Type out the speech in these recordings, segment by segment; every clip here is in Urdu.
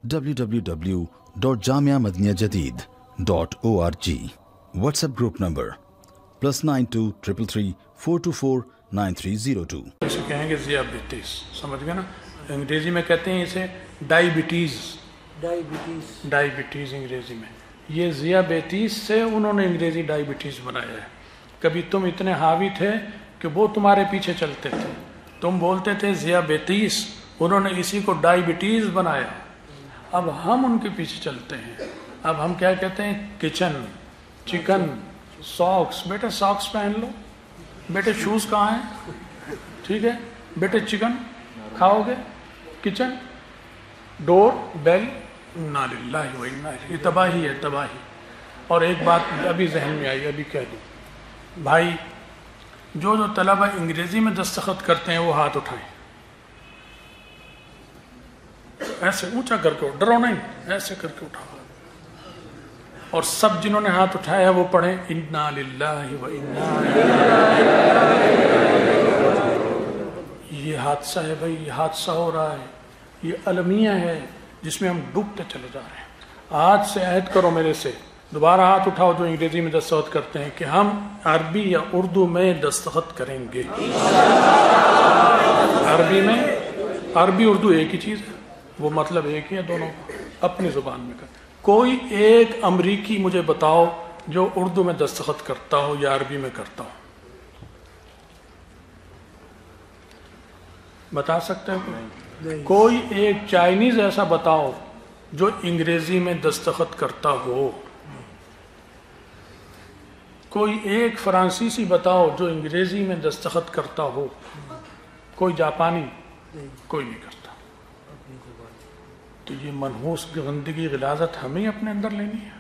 www.jamiamadiniyajadid.org. WhatsApp group number +92 333 424 9302. اسے کہیں گے ذیابیطس، سمجھ گئے نا؟ انگریزی میں کہتے ہیں اسے ڈائبٹیز انگریزی میں. یہ ذیابیطس سے انہوں نے انگریزی ڈائبٹیز بنایا ہے. کبھی تم اتنے حاوی تھے کہ وہ تمہارے پیچھے چلتے تھے، تم بولتے تھے ذیابیطس، انہوں نے اسی کو ڈائبٹیز بنایا. اب ہم ان کے پیچھے چلتے ہیں. اب ہم کیا کہتے ہیں؟ Kitchen, chicken, socks. بیٹے ساکس پہن لو. بیٹے شوز کہاں ہیں؟ ٹھیک ہے بیٹے چکن کھاؤ گے. کچن، ڈور، بیل. انا للہ و انا الیہ. یہ تباہی ہے، تباہی. اور ایک بات ابھی ذہن میں آئی، ابھی کہہ دوں. بھائی جو طلبہ انگریزی میں دستخط کرتے ہیں وہ ہاتھ اٹھائیں. ایسے اونچا کر کے، ڈرو نہیں، ایسے کر کے اٹھاؤ. اور سب جنہوں نے ہاتھ اٹھایا ہے وہ پڑھیں انا للہ و انا الیہ. یہ حادثہ ہے بھائی، یہ حادثہ ہو رہا ہے. یہ المیہ ہے جس میں ہم ڈوبتے چلے جا رہے ہیں. آج سے عہد کرو میرے سے، دوبارہ ہاتھ اٹھاؤ جو انگریزی میں دستخط کرتے ہیں، کہ ہم عربی یا اردو میں دستخط کریں گے. عربی میں، عربی اردو ایک ہی چیز ہے، وہ مطلب ایک ہی ہے دونوں کا، اپنی زبان میں کر. کوئی ایک امریکی مجھے بتاؤ جو اردو میں دستخط کرتا ہو یا عربی میں کرتا ہو، بتا سکتے ہیں؟ کوئی ایک چائنیز ایسا بتاؤ جو انگریزی میں دستخط کرتا ہو. کوئی ایک فرانسیسی بتاؤ جو انگریزی میں دستخط کرتا ہو. کوئی جاپانی، کوئی نہیں کرتا. تو یہ منحوس گندگی، غلاظت ہمیں اپنے اندر لینی ہے.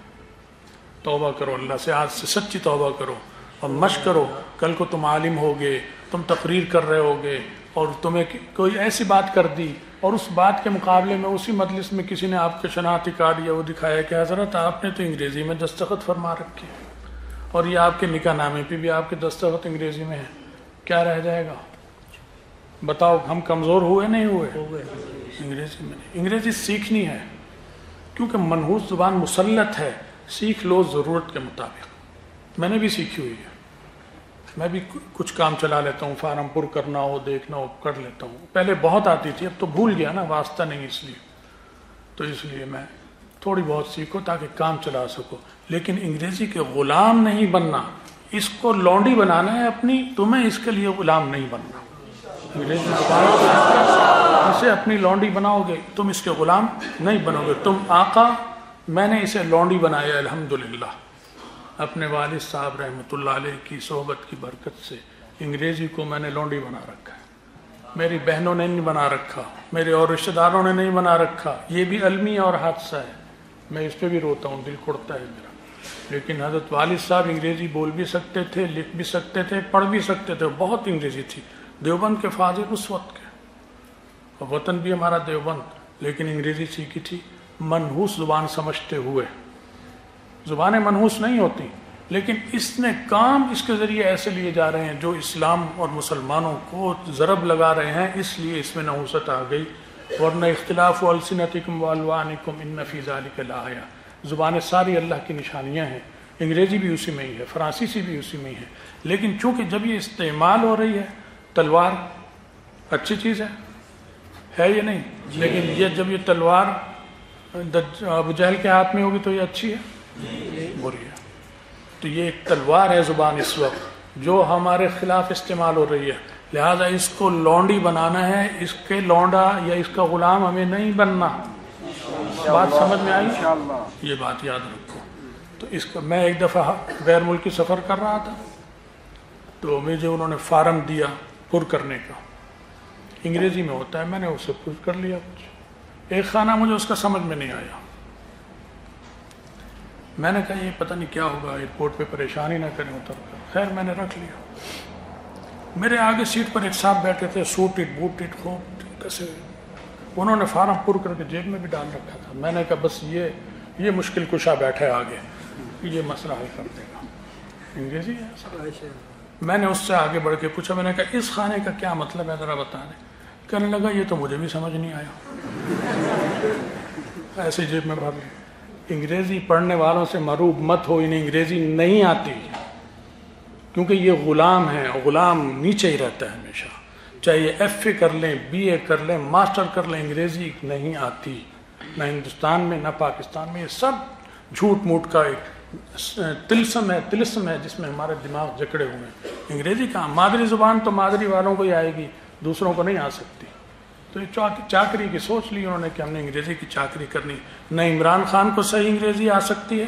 توبہ کرو اللہ سے، آج سے سچی توبہ کرو اور مشق کرو. کل کو تم عالم ہوگے، تم تقریر کر رہے ہوگے اور تمہیں کوئی ایسی بات کر دی اور اس بات کے مقابلے میں اسی مجلس میں کسی نے آپ کے شناختی کارڈ یا وہ دکھایا کہ حضرت آپ نے تو انگریزی میں دستخط فرما رکھی ہے اور یہ آپ کے نکاح نامے پہ بھی آپ کے دستخط انگریزی میں ہے. کیا رہ جائے گا؟ بتاؤ. ہم کمزور ہوئے نہیں ہوئے؟ انگریزی میں نہیں. انگریزی سیکھنی ہے کیونکہ منحوس زبان مسلط ہے. سیکھ لو ضرورت کے مطابق. میں نے بھی سیکھی ہوئی ہے، میں بھی کچھ کام چلا لیتا ہوں، فارم پر کرنا ہو، دیکھنا ہو، کر لیتا ہوں. پہلے بہت آتی تھی، اب تو بھول گیا نا، واسطہ نہیں اس لیے. تو اس لیے میں تھوڑی بہت سیکھو تاکہ کام چلا سکو. لیکن انگریزی کے غلام نہیں بننا، اس کو لونڈی بنانا ہے اپنی. تمہیں اس کے لیے غلام نہیں بننا. انگریزی زبان اسے اپنی لونڈی بناؤ گے، تم اس کے غلام نہیں بنو گے. تم آقا، میں نے اسے لونڈی بنایا الحمدللہ. اپنے والد صاحب رحمۃ اللہ علیہ کی صحبت کی برکت سے انگریزی کو میں نے لونڈی بنا رکھا ہے. میری بہنوں نے نہیں بنا رکھا، میرے اور رشتہ داروں نے نہیں بنا رکھا. یہ بھی المیہ اور حادثہ ہے. میں اس پہ بھی روتا ہوں، دل کھڑتا ہے میرا. لیکن حضرت والد صاحب انگریزی بول بھی سکتے تھے، لکھ بھی سکتے تھے، پڑھ بھی سکتے تھے. بہت انگریزی تھی. دیوبند کے فاضل اس وقت کے، وطن بھی ہمارا دیوبند، لیکن انگریزی سیکھی تھی منحوس زبان سمجھتے ہوئے. زبانیں منحوس نہیں ہوتی، لیکن اس نے کام اس کے ذریعے ایسے لیے جا رہے ہیں جو اسلام اور مسلمانوں کو ضرب لگا رہے ہیں. اس لیے اس میں نحوست آ گئی. ورنہ اختلاف السنتکم والوانکم ان فی ذلک لآیہ. زبانیں ساری اللہ کی نشانیاں ہیں. انگریزی بھی اسی میں ہی ہے، فرانسیسی بھی اسی میں ہی ہے. لیکن چونکہ جب یہ استعمال ہو رہی ہے، تلوار اچھی چیز ہے یا نہیں؟ لیکن یہ جب یہ تلوار ابو جہل کے ہاتھ میں ہوگی تو یہ اچھی ہے، بری ہے. تو یہ ایک تلوار ہے زبان اس وقت جو ہمارے خلاف استعمال ہو رہی ہے. لہذا اس کو لونڈی بنانا ہے. اس کے لونڈا یا اس کا غلام ہمیں نہیں بننا. بات سمجھ میں آئی؟ یہ بات یاد رکھو. تو اس کا میں ایک دفعہ غیر ملکی سفر کر رہا تھا، تو مجھے انہوں نے فارم دیا پر کرنے کا. انگریزی میں ہوتا ہے، میں نے اسے پر کر لیا. کچھ ایک خانہ مجھے اس کا سمجھ میں نہیں آیا. میں نے کہا یہ پتہ نہیں کیا ہوگا، ایئرپورٹ پہ پریشانی نہ کریں اتر کر. خیر میں نے رکھ لیا. میرے آگے سیٹ پر ایک صاحب بیٹھے تھے، سوٹڈ بوٹڈ خوب کیسے. انہوں نے فارم پر کر کے جیب میں بھی ڈال رکھا تھا. میں نے کہا بس یہ مشکل کشا بیٹھا ہے آگے، یہ مسئلہ حل کر دے گا. انگریزی ہے. میں نے اس سے آگے بڑھ کے پوچھا، میں نے کہا اس خانے کا کیا مطلب ہے ذرا بتا دیں. کہنے لگا یہ تو مجھے بھی سمجھ نہیں آیا. ایسے جیب میں بھر لیں. انگریزی پڑھنے والوں سے مروب مت ہو, انہیں انگریزی نہیں آتی, کیونکہ یہ غلام ہیں, غلام نیچے ہی رہتا ہے ہمیشہ, چاہے یہ ایف اے کر لیں, بی اے کر لیں, ماسٹر کر لیں, انگریزی نہیں آتی, نہ ہندوستان میں نہ پاکستان میں. یہ سب جھوٹ موٹ کا ایک طلسم ہے جس میں ہمارے دماغ جکڑے ہوئے ہیں. انگریزی کہاں, مادری زبان تو مادری والوں کو ہی آئے گی, دوسروں کو نہیں آ سکتی. تو یہ چاکری کی سوچ لی انہوں نے کہ ہم نے انگریزی کی چاکری کرنی. نہ عمران خان کو صحیح انگریزی آ سکتی ہے,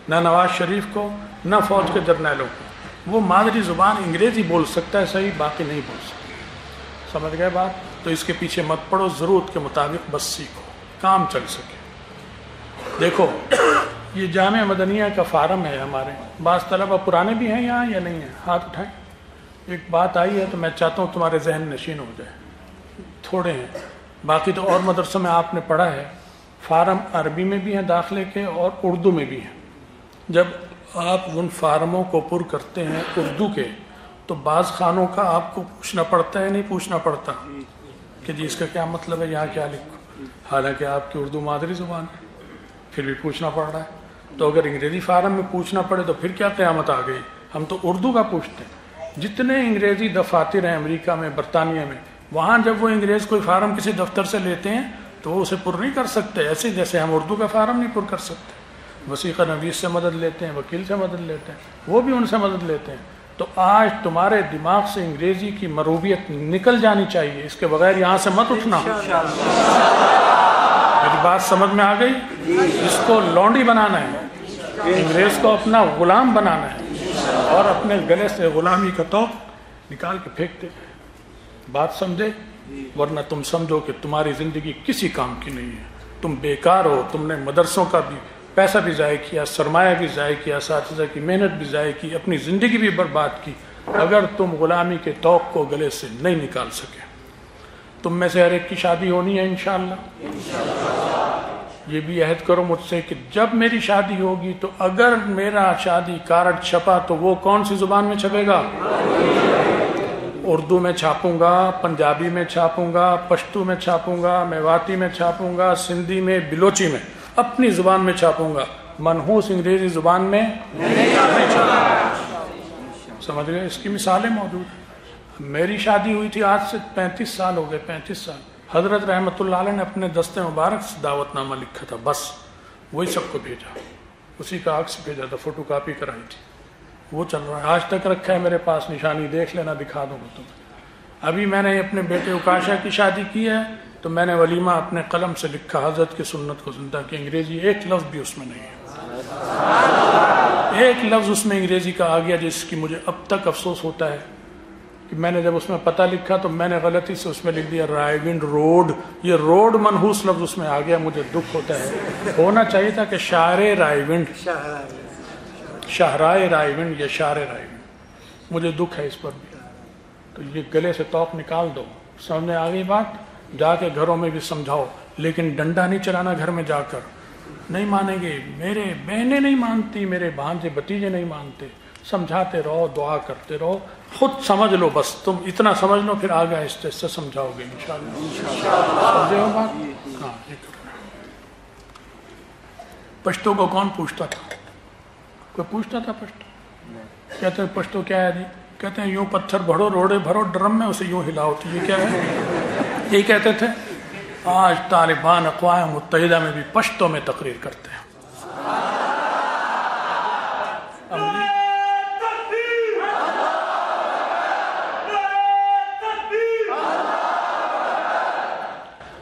نہ نواز شریف کو, نہ فوج کے جرنیلوں کو. وہ مادری زبان انگریزی بول سکتا ہے صحیح, باقی نہیں بول سکتا. سمجھ گئے بات؟ تو اس کے پیچھے مت پڑو, ضرورت کے مطابق بس سیکھو, کام چل سکے. دیکھو یہ جامعہ مدنیہ کا فارم ہے ہمارے. بعض طلبہ پرانے بھی ہیں یہاں یا نہیں ہیں؟ ہاتھ اٹھائیں. ایک بات آئی ہے تو میں چاہتا ہوں تمہارے ذہن نشین ہو جائے. تھوڑے ہیں, باقی تو اور مدرسوں میں آپ نے پڑھا ہے. فارم عربی میں بھی ہیں داخلے کے اور اردو میں بھی ہیں. جب آپ ان فارموں کو پر کرتے ہیں اردو کے, تو بعض خانوں کا آپ کو پوچھنا پڑتا ہے, نہیں پوچھنا پڑتا کہ جی اس کا کیا مطلب ہے, یہاں کیا لکھو, حالانکہ آپ کی اردو مادری زبان ہے, پھر بھی پوچھنا پڑ رہا ہے. تو اگر انگریزی فارم میں پوچھنا پڑے تو پھر کیا قیامت آ گئی. ہم تو اردو کا پوچھتے ہیں. جتنے انگریزی دفاتر ہیں امریکہ میں, برطانیہ میں, وہاں جب وہ انگریز کوئی فارم کسی دفتر سے لیتے ہیں تو وہ اسے پر نہیں کر سکتے, ایسے جیسے ہم اردو کا فارم نہیں پر کر سکتے. وثیقہ نویس سے مدد لیتے ہیں, وکیل سے مدد لیتے ہیں, وہ بھی ان سے مدد لیتے ہیں. تو آج تمہارے دماغ سے انگریزی کی مروبیت نکل جانی چاہیے, اس کے بغیر یہاں سے مت اٹھنا. میری بات سمجھ میں آ گئی؟ اس کو لونڈی بنانا ہے, انگریز کو اپنا غلام بنانا ہے, اور اپنے گلے سے غلامی کا توق نکال کے پھینکتے. بات سمجھے؟ ورنہ تم سمجھو کہ تمہاری زندگی کسی کام کی نہیں ہے, تم بیکار ہو. تم نے مدرسوں کا بھی پیسہ بھی ضائع کیا, سرمایہ بھی ضائع کیا, اساتذہ کی محنت بھی ضائع کی, اپنی زندگی بھی برباد کی, اگر تم غلامی کے توق کو گلے سے نہیں نکال سکے. تم میں سے ہر ایک کی شادی ہونی ہے انشاءاللہ. یہ بھی عہد کرو مجھ سے کہ جب میری شادی ہوگی تو اگر میرا شادی کارڈ چھپا تو وہ کون سی زبان میں چھپے گا؟ اردو میں چھاپوں گا, پنجابی میں چھاپوں گا, پشتو میں چھاپوں گا, میواتی میں چھاپوں گا, سندھی میں, بلوچی میں, اپنی زبان میں چھاپوں گا. منحوس انگریزی زبان میں نہیں چھاپوں گا. سمجھ گئے؟ اس کی مثالیں موجود ہیں. میری شادی ہوئی تھی آج سے 35 سال ہو گئے, 35 سال. حضرت رحمۃ اللہ علیہ نے اپنے دستے مبارک سے دعوت نامہ لکھا تھا, بس وہی سب کو بھیجا, اسی کا عکس بھیجا تھا, فوٹو کاپی کرائی تھی, وہ چل رہا ہے آج تک رکھا ہے میرے پاس, نشانی دیکھ لینا, دکھا دوں گا تمہیں. ابھی میں نے اپنے بیٹے اکاشا کی شادی کی ہے تو میں نے ولیمہ اپنے قلم سے لکھا, حضرت کی سنت کو زندہ کی. انگریزی ایک لفظ بھی اس میں نہیں ہے, ایک لفظ اس میں انگریزی کا آ گیا جس کی مجھے اب تک افسوس ہوتا ہے کہ میں نے جب اس میں پتہ لکھا تو میں نے غلطی سے اس میں لکھ دیا رائیونڈ روڈ. یہ روڈ منحوس لفظ اس میں آ گیا, مجھے دکھ ہوتا ہے. ہونا چاہیے تھا کہ شاعر رائیونڈ, شاہراہ رائیونڈ یا شاعر رائیونڈ. مجھے دکھ ہے اس پر بھی. تو یہ گلے سے توق نکال دو. سمجھ میں آ گئی بات؟ جا کے گھروں میں بھی سمجھاؤ, لیکن ڈنڈا نہیں چلانا گھر میں جا کر. نہیں مانیں گے, میرے بہنیں نہیں مانتی, میرے بھانجے بتیجے نہیں مانتے. سمجھاتے رہو, دعا کرتے رہو, خود سمجھ لو. بس تم اتنا سمجھ لو, پھر آگے آہستہ آہستہ سمجھاؤ گے انشاءاللہ. سمجھے ہو بات؟ ہاں. یہ کرنا. پشتو کو کون پوچھتا تھا؟ کوئی پوچھتا تھا پشتو؟ کہتے ہیں پشتو کیا ہے جی؟ کہتے ہیں یوں پتھر بھرو, روڑے بھرو ڈرم میں, اسے یوں ہلاؤ. تو یہ کیا ہے؟ یہی کہتے تھے. آج طالبان اقوام متحدہ میں بھی پشتو میں تقریر کرتے ہیں.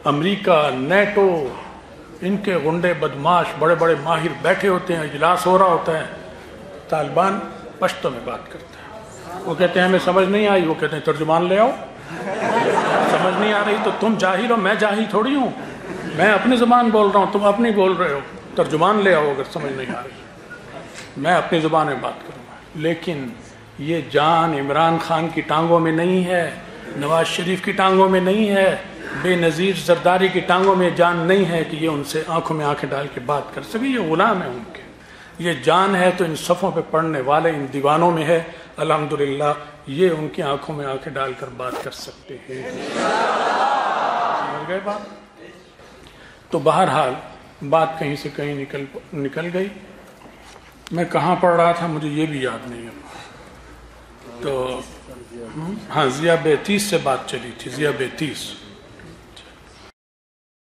امریکہ, نیٹو, ان کے غنڈے بدماش بڑے بڑے ماہر بیٹھے ہوتے ہیں, اجلاس ہو رہا ہوتا ہے, طالبان پشتو میں بات کرتے ہیں. وہ کہتے ہیں ہمیں سمجھ نہیں آئی, وہ کہتے ہیں ترجمان لے آؤ. سمجھ نہیں آ رہی تو تم جاہل ہو, میں جاہل تھوڑی ہوں, میں اپنی زبان بول رہا ہوں, تم اپنی بول رہے ہو. ترجمان لے آؤ اگر سمجھ نہیں آ رہی, میں اپنی زبان میں بات کروں گا. لیکن یہ جان عمران خان کی ٹانگوں میں نہیں ہے, نواز شریف کی ٹانگوں میں نہیں ہے, بے نظیر زرداری کی ٹانگوں میں جان نہیں ہے کہ یہ ان سے آنکھوں میں آنکھیں ڈال کے بات کر سکے. یہ غلام ہے ان کے. یہ جان ہے تو ان صفوں پہ پڑھنے والے ان دیوانوں میں ہے. الحمدللہ یہ ان کی آنکھوں میں آنکھیں ڈال کر بات کر سکتے ہیں. سمجھ گئے بات؟ تو بہرحال بات کہیں سے کہیں نکل گئی. میں کہاں پڑھ رہا تھا مجھے یہ بھی یاد نہیں ہے. تو ہاں ضیا بیتیس سے بات چلی تھی. ضیا بیتیس